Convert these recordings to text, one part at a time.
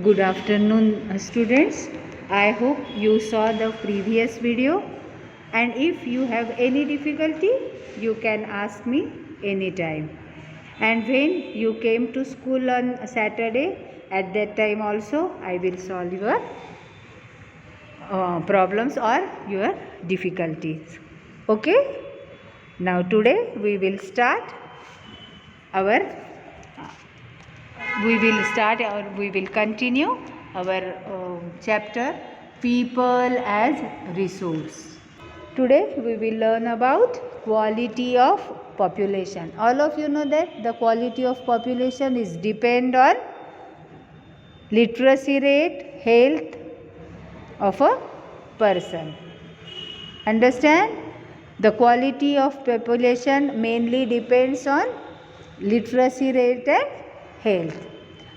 Good afternoon, students. I hope you saw the previous video, and if you have any difficulty, you can ask me anytime. And when you came to school on Saturday, at that time also I will solve your problems or your difficulties. Okay? Now today we will start our we will continue our chapter people as resource. Today we will learn about quality of population. All of you know that the quality of population is depend on literacy rate, health of a person. Understand? The quality of population mainly depends on literacy rate and health,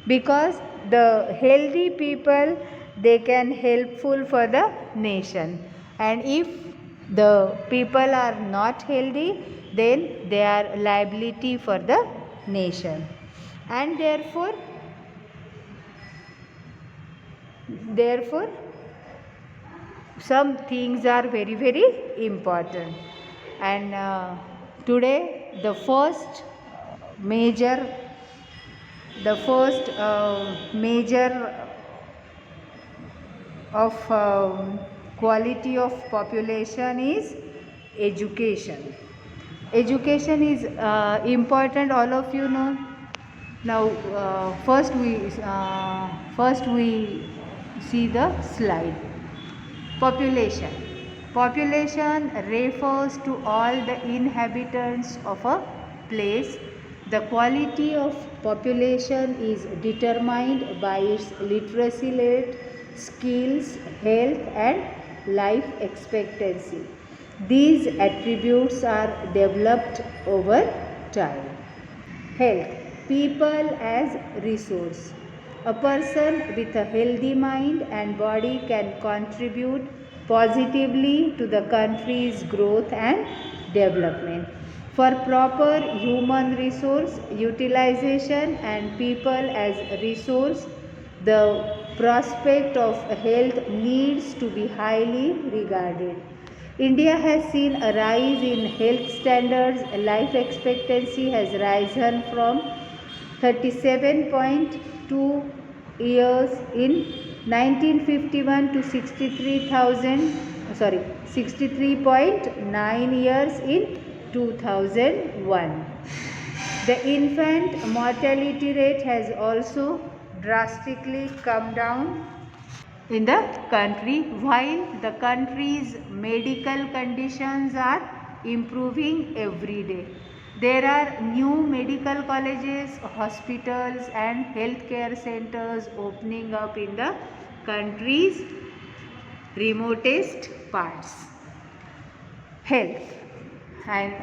because the healthy people, they can helpful for the nation, and if the people are not healthy, then they are liability for the nation. And therefore some things are very very important. And today the first major of quality of population is education. Education is important, all of you know. Now first we see the slide. Population refers to all the inhabitants of a place. The quality of population is determined by its literacy rate, skills, health and life expectancy. These attributes are developed over time. Health. People as resource. A person with a healthy mind and body can contribute positively to the country's growth and development. For proper human resource utilization and people as resource, the prospect of health needs to be highly regarded. India has seen a rise in health standards. Life expectancy has risen from 37.2 years in 1951 to 63.9 years in 2001. The infant mortality rate has also drastically come down in the country, while the country's medical conditions are improving every day. There are new medical colleges, hospitals and healthcare centers opening up in the country's remotest parts. Health and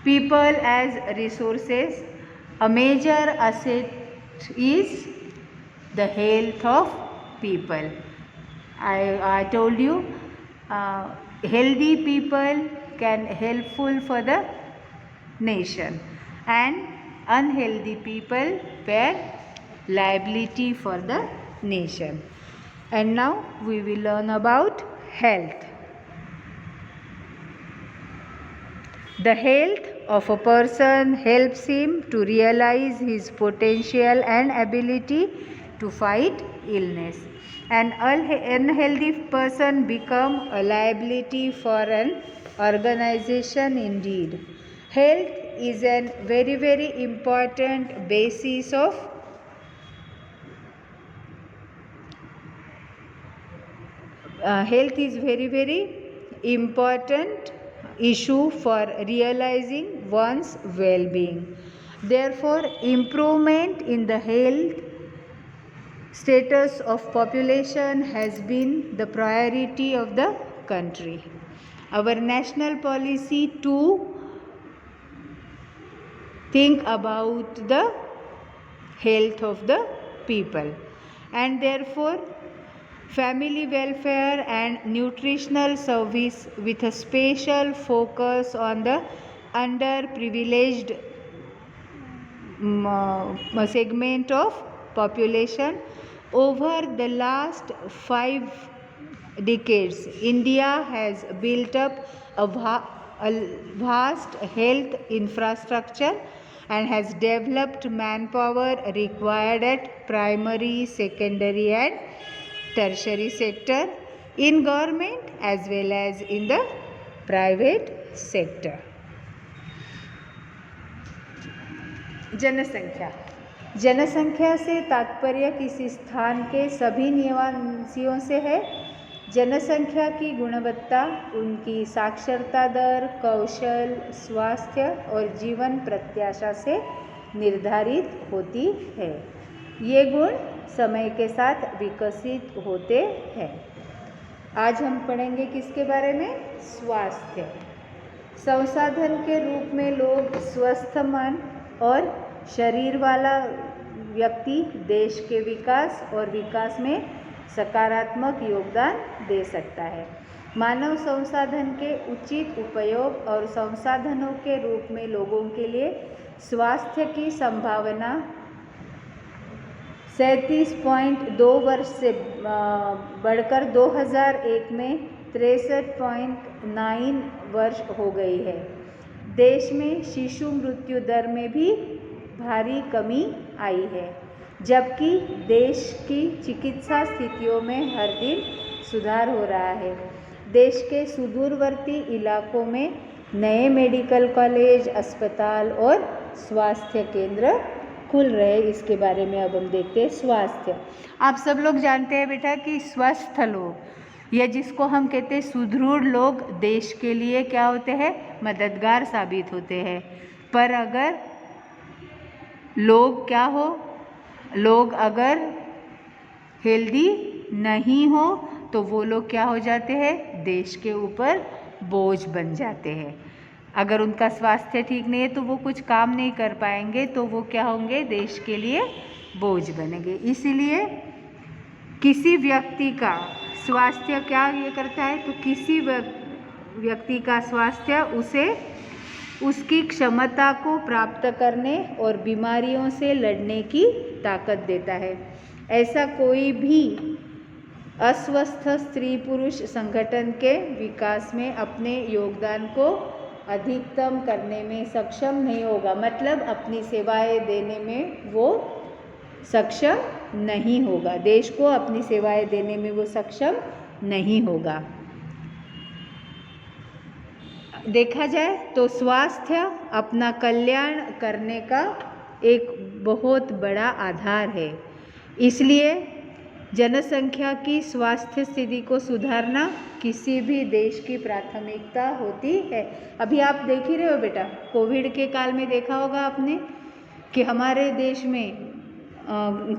people as resources. A major asset is the health of people. I told you, healthy people can helpful for the nation, and unhealthy people were liability for the nation. And now we will learn about health. The health of a person helps him to realize his potential and ability to fight illness. An unhealthy person becomes a liability for an organization indeed. Health is a very very important basis of health is very very important issue for realizing one's well-being. Therefore, improvement in the health status of population has been the priority of the country. Our national policy to think about the health of the people, and therefore family welfare and nutritional service with a special focus on the underprivileged segment of population. Over the last 5 decades, India has built up a vast health infrastructure and has developed manpower required at primary, secondary and tertiary sector, in government as well as in the private sector. जनसंख्या. जनसंख्या से तात्पर्य किसी स्थान के सभी निवासियों से है. जनसंख्या की गुणवत्ता उनकी साक्षरता दर, कौशल, स्वास्थ्य और जीवन प्रत्याशा से निर्धारित होती है. ये गुण समय के साथ विकसित होते हैं. आज हम पढ़ेंगे किसके बारे में? स्वास्थ्य. संसाधन के रूप में लोग स्वस्थ मन और शरीर वाला व्यक्ति देश के विकास और विकास में सकारात्मक योगदान दे सकता है. मानव संसाधन के उचित उपयोग और संसाधनों के रूप में लोगों के लिए स्वास्थ्य की संभावना 37.2 वर्ष से बढ़कर 2001 में 63.9 वर्ष हो गई है. देश में शिशु मृत्यु दर में भी भारी कमी आई है, जबकि देश की चिकित्सा स्थितियों में हर दिन सुधार हो रहा है. देश के सुदूरवर्ती इलाकों में नए मेडिकल कॉलेज, अस्पताल और स्वास्थ्य केंद्र खुल रहे. इसके बारे में अब हम देखते हैं. स्वास्थ्य. आप सब लोग जानते हैं बेटा कि स्वस्थ लोग या जिसको हम कहते हैं सुदृढ़ लोग देश के लिए क्या होते हैं? मददगार साबित होते हैं. पर अगर लोग क्या हो, लोग अगर हेल्दी नहीं हो तो वो लोग क्या हो जाते हैं? देश के ऊपर बोझ बन जाते हैं. अगर उनका स्वास्थ्य ठीक नहीं है तो वो कुछ काम नहीं कर पाएंगे, तो वो क्या होंगे? देश के लिए बोझ बनेंगे. इसीलिए किसी व्यक्ति का स्वास्थ्य क्या ये करता है? तो किसी व्यक्ति का स्वास्थ्य उसे उसकी क्षमता को प्राप्त करने और बीमारियों से लड़ने की ताकत देता है. ऐसा कोई भी अस्वस्थ स्त्री पुरुष संगठन के विकास में अपने योगदान को अधिकतम करने में सक्षम नहीं होगा. मतलब अपनी सेवाएं देने में वो सक्षम नहीं होगा. देश को अपनी सेवाएं देने में वो सक्षम नहीं होगा. देखा जाए तो स्वास्थ्य अपना कल्याण करने का एक बहुत बड़ा आधार है. इसलिए जनसंख्या की स्वास्थ्य स्थिति को सुधारना किसी भी देश की प्राथमिकता होती है. अभी आप देख ही रहे हो बेटा, कोविड के काल में देखा होगा आपने कि हमारे देश में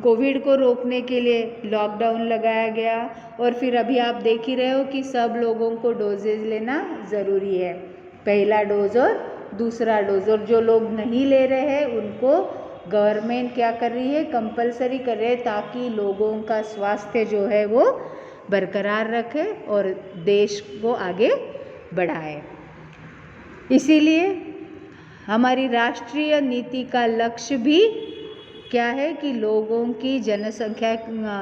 कोविड को रोकने के लिए लॉकडाउन लगाया गया. और फिर अभी आप देख ही रहे हो कि सब लोगों को डोजेज लेना ज़रूरी है. पहला डोज और दूसरा डोज. और जो लोग नहीं ले रहे हैं उनको गवर्नमेंट क्या कर रही है? कंपलसरी कर रही है, ताकि लोगों का स्वास्थ्य जो है वो बरकरार रखे और देश को आगे बढ़ाए. इसीलिए हमारी राष्ट्रीय नीति का लक्ष्य भी क्या है कि लोगों की जनसंख्या,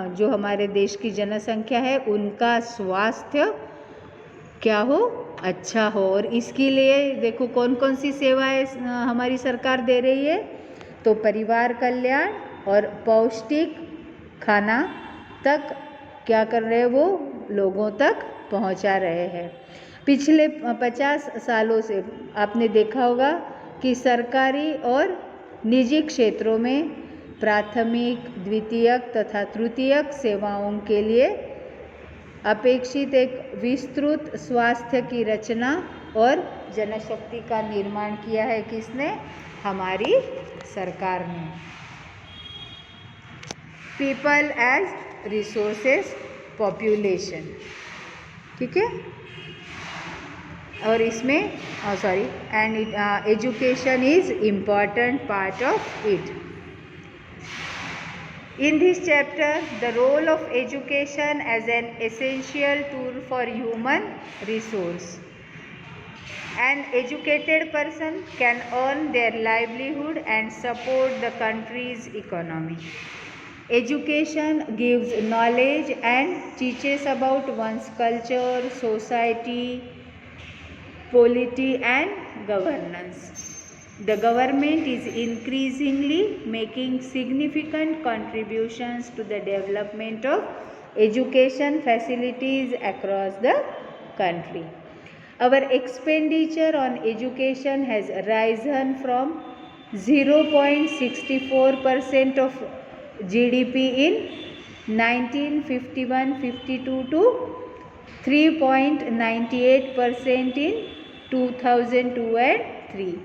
जो हमारे देश की जनसंख्या है, उनका स्वास्थ्य क्या हो? अच्छा हो. और इसके लिए देखो कौन कौन सी सेवाएं हमारी सरकार दे रही है. तो परिवार कल्याण और पौष्टिक खाना तक क्या कर रहे हैं? वो लोगों तक पहुंचा रहे हैं. पिछले 50 सालों से आपने देखा होगा कि सरकारी और निजी क्षेत्रों में प्राथमिक, द्वितीयक तथा तृतीयक सेवाओं के लिए अपेक्षित एक विस्तृत स्वास्थ्य की रचना और जनशक्ति का निर्माण किया है. किसने? हमारी सरकार ने. People as resources population. ठीक है. और इसमें and education is important part of it. In this chapter, the role of education as an essential tool for human resource. An educated person can earn their livelihood and support the country's economy. Education gives knowledge and teaches about one's culture, society, polity and governance. The government is increasingly making significant contributions to the development of education facilities across the country. Our expenditure on education has risen from 0.64% of GDP in 1951-52 to 3.98% in 2002 and 3.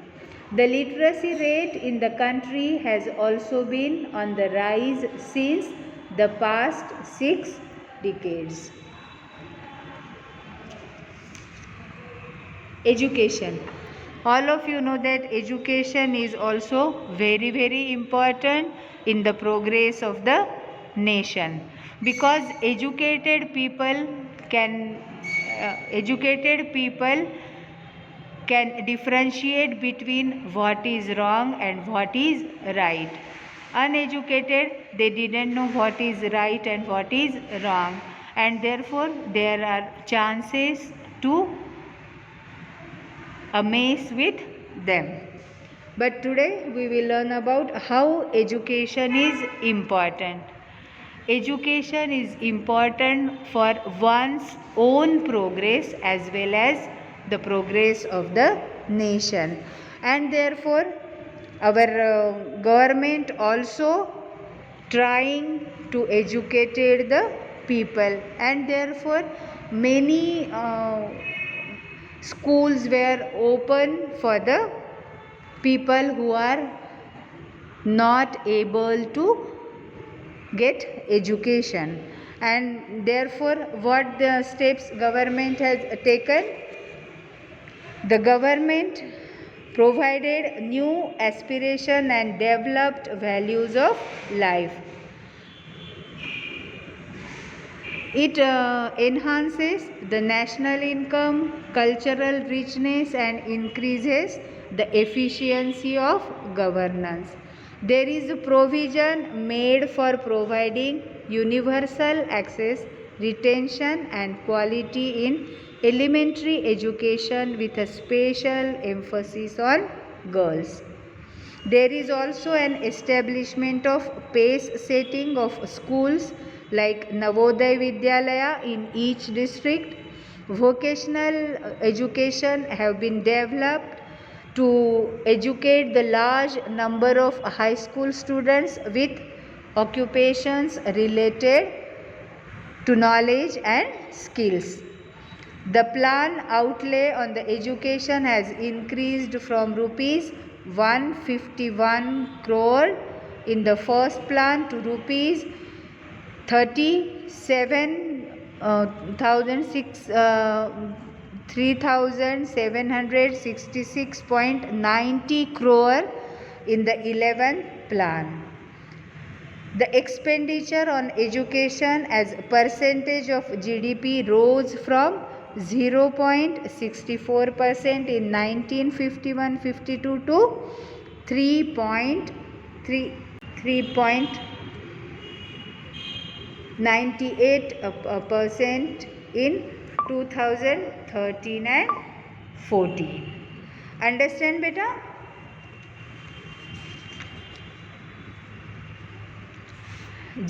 The literacy rate in the country has also been on the rise since the past 6 decades. Education. All of you know that education is also very, very important in the progress of the nation, because educated people can differentiate between what is wrong and what is right. Uneducated, they didn't know what is right and what is wrong, and therefore there are chances to amaze with them. But today we will learn about how education is important. Education is important for one's own progress as well as the progress of the nation, and therefore our government also trying to educate the people, and therefore many schools were open for the people who are not able to get education, and therefore what the steps government has taken? The government provided new aspiration and developed values of life. It enhances the national income, cultural richness, and increases the efficiency of governance. There is a provision made for providing universal access, retention, and quality in elementary education with a special emphasis on girls. There is also an establishment of pace setting of schools like Navodaya Vidyalaya in each district. Vocational education have been developed to educate the large number of high school students with occupations related to knowledge and skills. The plan outlay on the education has increased from rupees 151 crore in the first plan to rupees 3,766.90 crore in the 11th plan. The expenditure on education as a percentage of GDP rose from 0.64% in 1951-52 to 3.98% in 2013 and 14. Understand beta?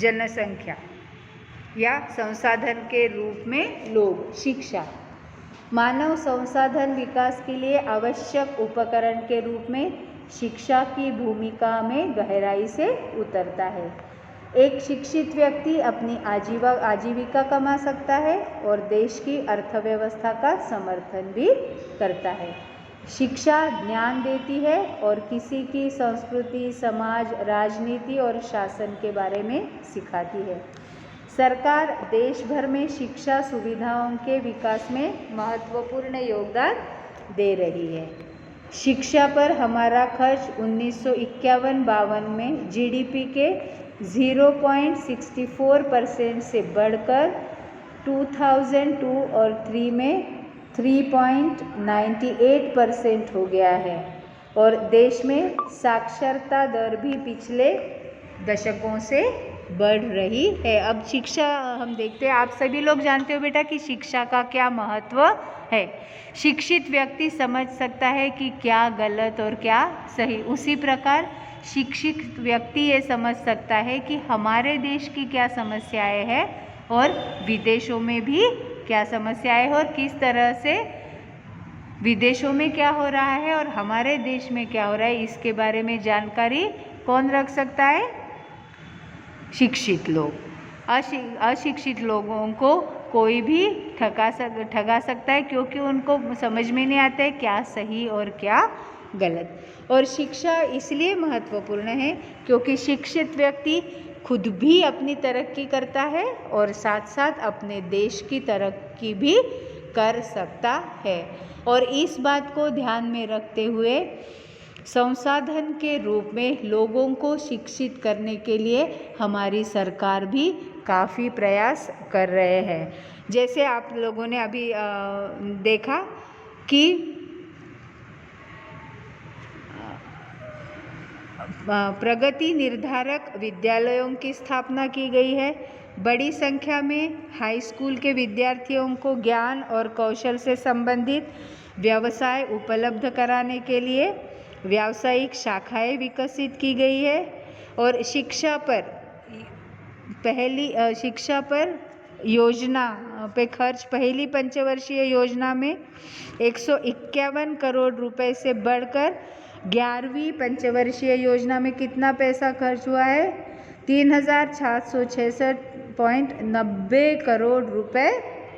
जनसंख्या या संसाधन के रूप में लोग। शिक्षा मानव संसाधन विकास के लिए आवश्यक उपकरण के रूप में शिक्षा की भूमिका में गहराई से उतरता है। एक शिक्षित व्यक्ति अपनी आजीविका कमा सकता है और देश की अर्थव्यवस्था का समर्थन भी करता है। शिक्षा ज्ञान देती है और किसी की संस्कृति, समाज, राजनीति और शासन के बारे में सिखाती है। सरकार देश भर में शिक्षा सुविधाओं के विकास में महत्वपूर्ण योगदान दे रही है। शिक्षा पर हमारा खर्च 1951-52 में जीडीपी के 0.64% से बढ़कर 2002 और 3 में 3.98% हो गया है, और देश में साक्षरता दर भी पिछले दशकों से बढ़ रही है। अब शिक्षा हम देखते हैं, आप सभी लोग जानते हो बेटा कि शिक्षा का क्या महत्व है। शिक्षित व्यक्ति समझ सकता है कि क्या गलत और क्या सही। उसी प्रकार शिक्षित व्यक्ति ये समझ सकता है कि हमारे देश की क्या समस्याएं हैं और विदेशों में भी क्या समस्याएं और किस तरह से विदेशों में क्या हो रहा है और हमारे देश में क्या हो रहा है, इसके बारे में जानकारी कौन रख सकता है? शिक्षित लोग। अशिक्षित लोगों को कोई भी ठगा सकता है, क्योंकि उनको समझ में नहीं आता है क्या सही और क्या गलत। और शिक्षा इसलिए महत्वपूर्ण है क्योंकि शिक्षित व्यक्ति खुद भी अपनी तरक्की करता है और साथ साथ अपने देश की तरक्की भी कर सकता है। और इस बात को ध्यान में रखते हुए संसाधन के रूप में लोगों को शिक्षित करने के लिए हमारी सरकार भी काफ़ी प्रयास कर रहे हैं। जैसे आप लोगों ने अभी देखा कि प्रगति निर्धारक विद्यालयों की स्थापना की गई है। बड़ी संख्या में हाई स्कूल के विद्यार्थियों को ज्ञान और कौशल से संबंधित व्यवसाय उपलब्ध कराने के लिए व्यावसायिक शाखाएं विकसित की गई है। और शिक्षा पर योजना पे खर्च पहली पंचवर्षीय योजना में 151 करोड़ रुपए से बढ़कर 11वीं पंचवर्षीय योजना में कितना पैसा खर्च हुआ है? 3,766.90 करोड़ रुपए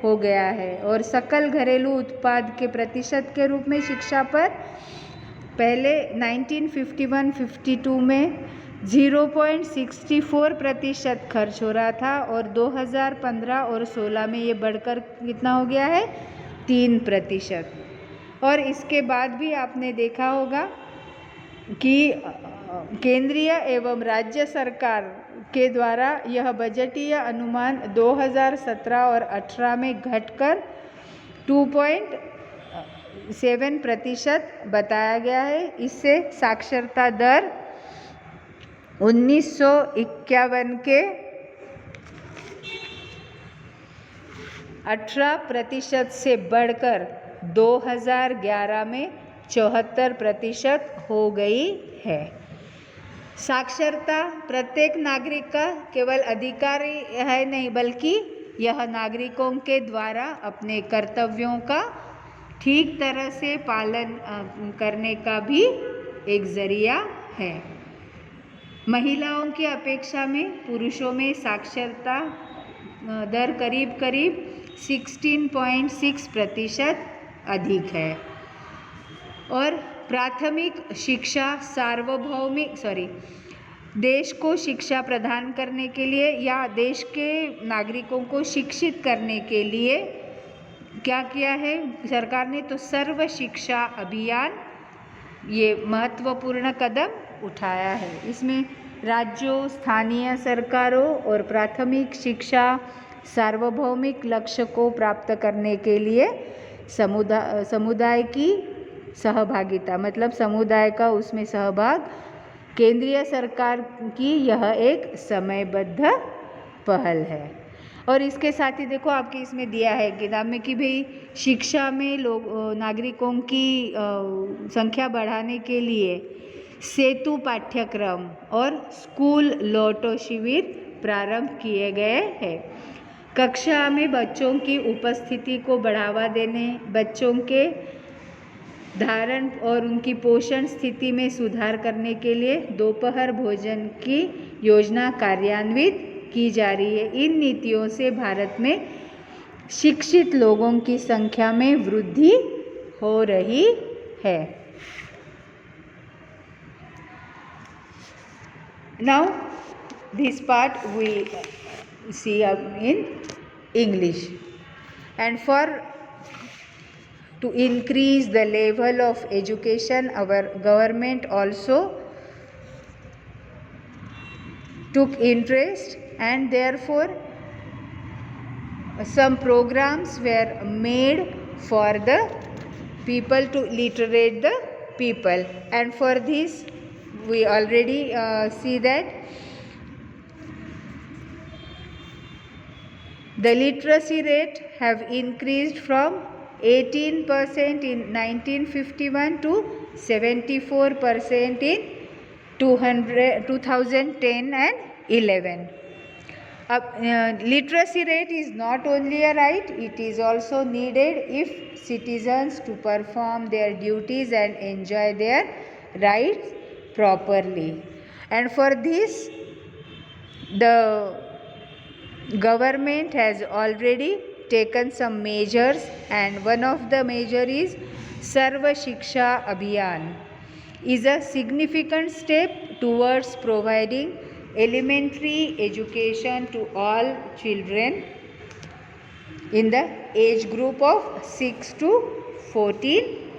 हो गया है। और सकल घरेलू उत्पाद के प्रतिशत के रूप में शिक्षा पर पहले 1951-52 में 0.64% खर्च हो रहा था और 2015 और 16 में ये बढ़कर कितना हो गया है? 3%। और इसके बाद भी आपने देखा होगा कि केंद्रीय एवं राज्य सरकार के द्वारा यह बजटीय अनुमान 2017 और 18 में घटकर 2.7% बताया गया है। इससे साक्षरता दर 1951 के 18% से बढ़कर 2011 में 74% हो गई है। साक्षरता प्रत्येक नागरिक का केवल अधिकार है नहीं, बल्कि यह नागरिकों के द्वारा अपने कर्तव्यों का ठीक तरह से पालन करने का भी एक जरिया है। महिलाओं की अपेक्षा में पुरुषों में साक्षरता दर करीब 16.6% अधिक है। और प्राथमिक शिक्षा देश को शिक्षा प्रदान करने के लिए या देश के नागरिकों को शिक्षित करने के लिए क्या किया है सरकार ने? तो सर्व शिक्षा अभियान ये महत्वपूर्ण कदम उठाया है। इसमें राज्यों, स्थानीय सरकारों और प्राथमिक शिक्षा सार्वभौमिक लक्ष्य को प्राप्त करने के लिए समुदाय की सहभागिता, मतलब समुदाय का उसमें सहभाग, केंद्रीय सरकार की यह एक समयबद्ध पहल है। और इसके साथ ही देखो आपके इसमें दिया है किताब में कि भाई शिक्षा में नागरिकों की संख्या बढ़ाने के लिए सेतु पाठ्यक्रम और स्कूल लौटो शिविर प्रारंभ किए गए हैं। कक्षा में बच्चों की उपस्थिति को बढ़ावा देने, बच्चों के धारण और उनकी पोषण स्थिति में सुधार करने के लिए दोपहर भोजन की योजना कार्यान्वित की जा रही है। इन नीतियों से भारत में शिक्षित लोगों की संख्या में वृद्धि हो रही है। Now this part we see in English, and to increase the level of education, our government also took interest, and therefore some programs were made for the people to literate the people. And for this we already see that The literacy rate have increased from 18% in 1951 to 74% in 2010 and 11. Literacy rate is not only a right, it is also needed if citizens to perform their duties and enjoy their rights properly. And for this, the government has already taken some measures, and one of the measure is Sarva Shiksha Abhiyan, is a significant step towards providing elementary education to all children in the age group of 6 to 14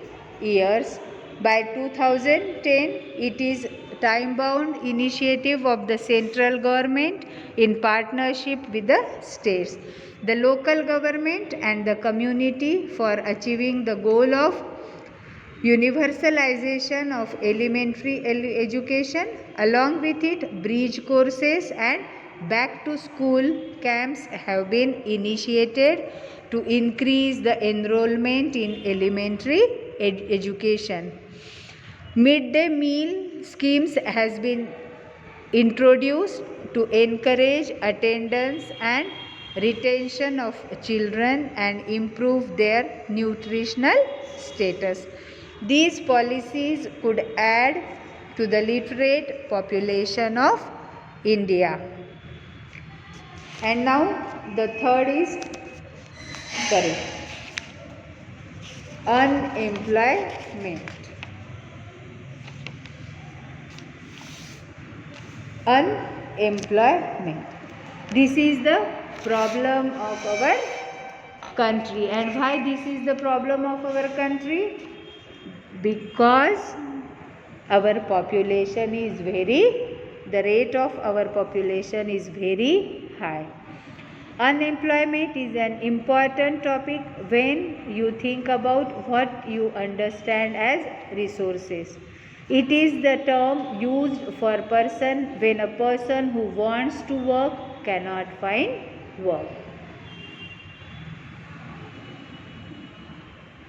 years. By 2010, it is time-bound initiative of the central government in partnership with the states, the local government and the community for achieving the goal of universalization of elementary education. Along with it, bridge courses and back to school camps have been initiated to increase the enrollment in elementary education. Midday meal schemes has been introduced to encourage attendance and retention of children and improve their nutritional status. These policies could add to the literate population of India. And now the third is unemployment. Unemployment. This is the problem of our country. And why this is the problem of our country? Because our population is the rate of our population is very high. Unemployment is an important topic when you think about what you understand as resources. It is the term used for person when a person who wants to work cannot find work.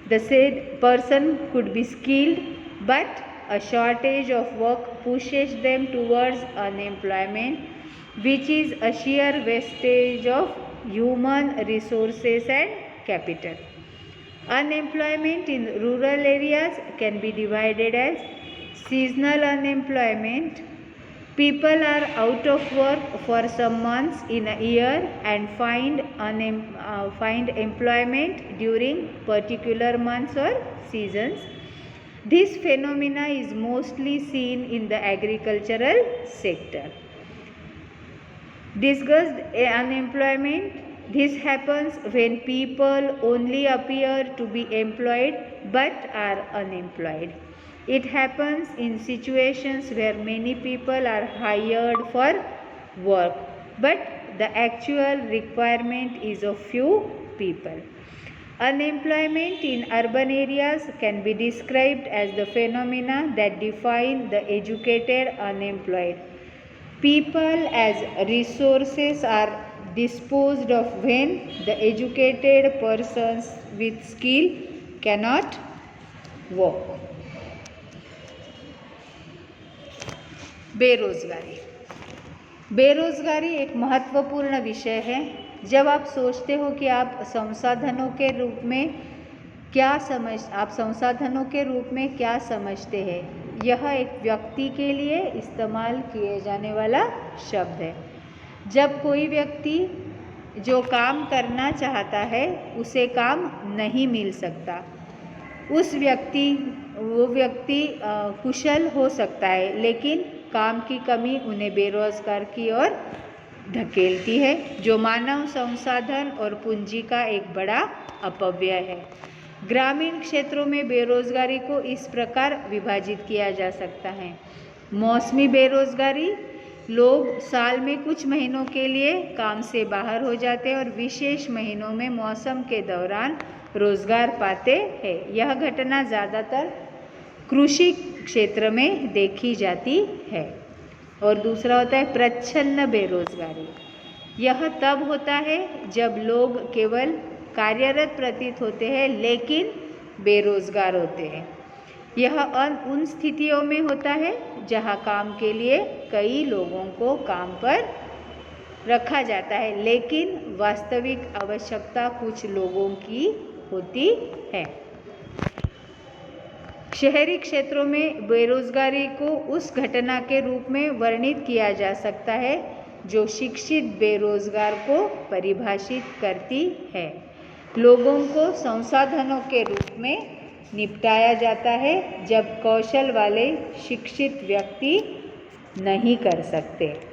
The said person could be skilled, but a shortage of work pushes them towards unemployment, which is a sheer wastage of human resources and capital. Unemployment in rural areas can be divided as seasonal unemployment. People are out of work for some months in a year and find employment during particular months or seasons. This phenomena is mostly seen in the agricultural sector. Discussed unemployment. This happens when people only appear to be employed but are unemployed. It happens in situations where many people are hired for work, but the actual requirement is of few people. Unemployment in urban areas can be described as the phenomena that define the educated unemployed. People as resources are disposed of when the educated persons with skill cannot work. बेरोजगारी. बेरोजगारी एक महत्वपूर्ण विषय है. जब आप सोचते हो कि आप संसाधनों के रूप में क्या समझते हैं, यह एक व्यक्ति के लिए इस्तेमाल किए जाने वाला शब्द है. जब कोई व्यक्ति जो काम करना चाहता है उसे काम नहीं मिल सकता, वो व्यक्ति कुशल हो सकता है, लेकिन काम की कमी उन्हें बेरोजगार की ओर धकेलती है, जो मानव संसाधन और पूंजी का एक बड़ा अपव्यय है. ग्रामीण क्षेत्रों में बेरोजगारी को इस प्रकार विभाजित किया जा सकता है. मौसमी बेरोजगारी, लोग साल में कुछ महीनों के लिए काम से बाहर हो जाते हैं और विशेष महीनों में मौसम के दौरान रोजगार पाते हैं. यह घटना ज़्यादातर कृषि क्षेत्र में देखी जाती है. और दूसरा होता है प्रच्छन्न बेरोजगारी. यह तब होता है जब लोग केवल कार्यरत प्रतीत होते हैं लेकिन बेरोजगार होते हैं। यह उन स्थितियों में होता है जहां काम के लिए कई लोगों को काम पर रखा जाता है लेकिन वास्तविक आवश्यकता कुछ लोगों की होती है। शहरी क्षेत्रों में बेरोजगारी को उस घटना के रूप में वर्णित किया जा सकता है जो शिक्षित बेरोजगार को परिभाषित करती है। लोगों को संसाधनों के रूप में निपटाया जाता है जब कौशल वाले शिक्षित व्यक्ति नहीं कर सकते।